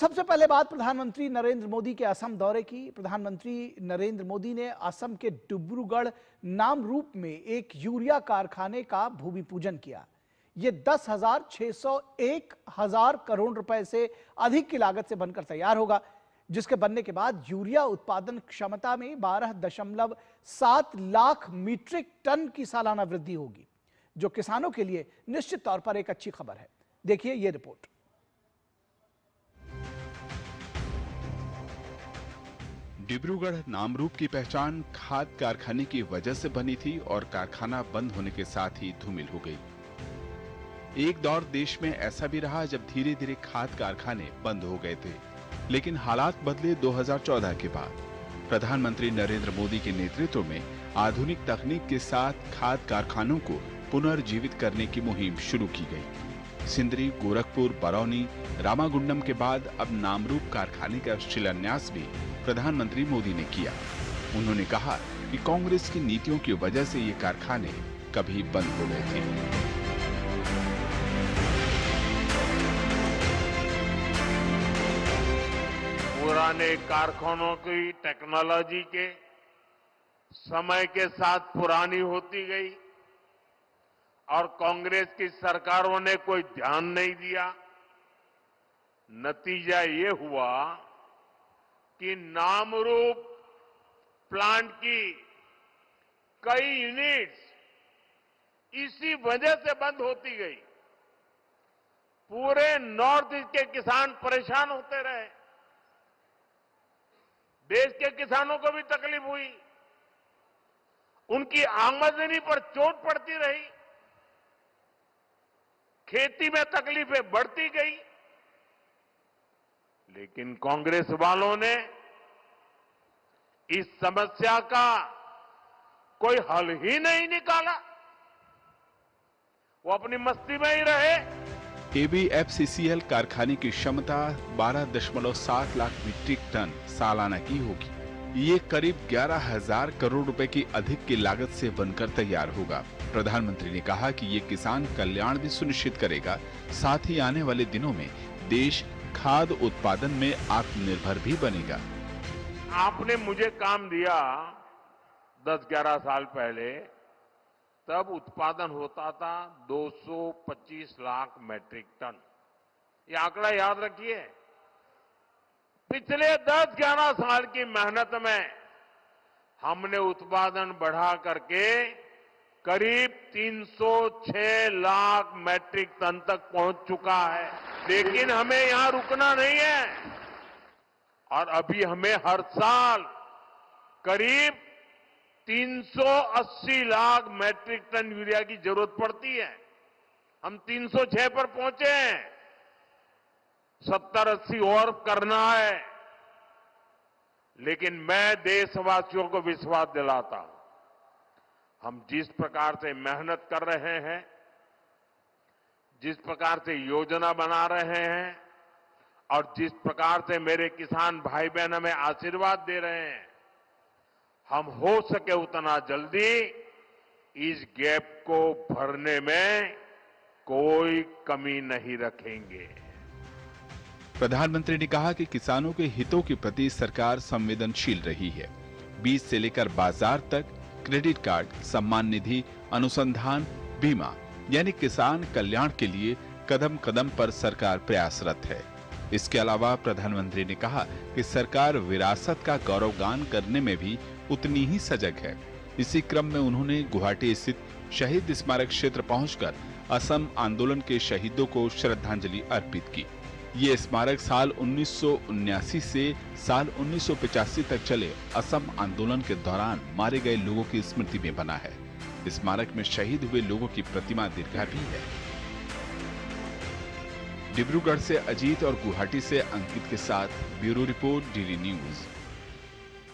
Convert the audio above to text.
सबसे पहले बात प्रधानमंत्री नरेंद्र मोदी के असम दौरे की। प्रधानमंत्री नरेंद्र मोदी ने असम के डिब्रूगढ़ नामरूप में एक यूरिया कारखाने का भूमि पूजन किया। यह 10,601 करोड़ रुपए से अधिक की लागत से बनकर तैयार होगा, जिसके बनने के बाद यूरिया उत्पादन क्षमता में 12.7 लाख मीट्रिक टन की सालाना वृद्धि होगी, जो किसानों के लिए निश्चित तौर पर एक अच्छी खबर है। देखिए यह रिपोर्ट। डिब्रूगढ़ नामरूप की पहचान खाद कारखाने की वजह से बनी थी और कारखाना बंद होने के साथ ही धूमिल हो गई। एक दौर देश में ऐसा भी रहा जब धीरे धीरे खाद कारखाने बंद हो गए थे, लेकिन हालात बदले 2014 के बाद। प्रधानमंत्री नरेंद्र मोदी के नेतृत्व में आधुनिक तकनीक के साथ खाद कारखानों को पुनर्जीवित करने की मुहिम शुरू की गई। सिंदरी, गोरखपुर, बरौनी, रामागुंडम के बाद अब नामरूप कारखाने का शिलान्यास भी प्रधानमंत्री मोदी ने किया। उन्होंने कहा कि कांग्रेस की नीतियों की वजह से ये कारखाने कभी बंद हो गए थे। पुराने कारखानों की टेक्नोलॉजी के समय के साथ पुरानी होती गई और कांग्रेस की सरकारों ने कोई ध्यान नहीं दिया। नतीजा ये हुआ कि नामरूप प्लांट की कई यूनिट्स इसी वजह से बंद होती गई। पूरे नॉर्थ ईस्ट के किसान परेशान होते रहे, देश के किसानों को भी तकलीफ हुई, उनकी आमदनी पर चोट पड़ती रही, खेती में तकलीफें बढ़ती गई। लेकिन कांग्रेस वालों ने इस समस्या का कोई हल ही नहीं निकाला। वो अपनी मस्ती में ही रहे। ABFCCL कारखाने की क्षमता 12.7 लाख मीट्रिक टन सालाना की होगी। ये करीब 11,000 करोड़ रुपए की अधिक की लागत से बनकर तैयार होगा। प्रधानमंत्री ने कहा कि ये किसान कल्याण भी सुनिश्चित करेगा, साथ ही आने वाले दिनों में देश खाद उत्पादन में आत्मनिर्भर भी बनेगा। आपने मुझे काम दिया 10-11 साल पहले, तब उत्पादन होता था 225 लाख मैट्रिक टन। ये आंकड़ा याद रखिए। पिछले 10-11 साल की मेहनत में हमने उत्पादन बढ़ा करके करीब 306 लाख मैट्रिक टन तक पहुंच चुका है। लेकिन हमें यहां रुकना नहीं है और अभी हमें हर साल करीब 380 लाख मैट्रिक टन यूरिया की जरूरत पड़ती है। हम 306 पर पहुंचे हैं, 70-80 और करना है। लेकिन मैं देशवासियों को विश्वास दिलाता हूं, हम जिस प्रकार से मेहनत कर रहे हैं, जिस प्रकार से योजना बना रहे हैं और जिस प्रकार से मेरे किसान भाई बहन हमें आशीर्वाद दे रहे हैं, हम हो सके उतना जल्दी इस गैप को भरने में कोई कमी नहीं रखेंगे। प्रधानमंत्री ने कहा कि किसानों के हितों के प्रति सरकार संवेदनशील रही है। बीज से लेकर बाजार तक क्रेडिट कार्ड, सम्मान निधि, अनुसंधान, बीमा, यानी किसान कल्याण के लिए कदम कदम पर सरकार प्रयासरत है। इसके अलावा प्रधानमंत्री ने कहा कि सरकार विरासत का गौरवगान करने में भी उतनी ही सजग है। इसी क्रम में उन्होंने गुवाहाटी स्थित शहीद स्मारक क्षेत्र पहुंचकर असम आंदोलन के शहीदों को श्रद्धांजलि अर्पित की। ये स्मारक साल 1979 से साल 1985 तक चले असम आंदोलन के दौरान मारे गए लोगों की स्मृति में बना है। स्मारक में शहीद हुए लोगों की प्रतिमा दीर्घा भी है। डिब्रूगढ़ से अजीत और गुवाहाटी से अंकित के साथ ब्यूरो रिपोर्ट, डेली न्यूज।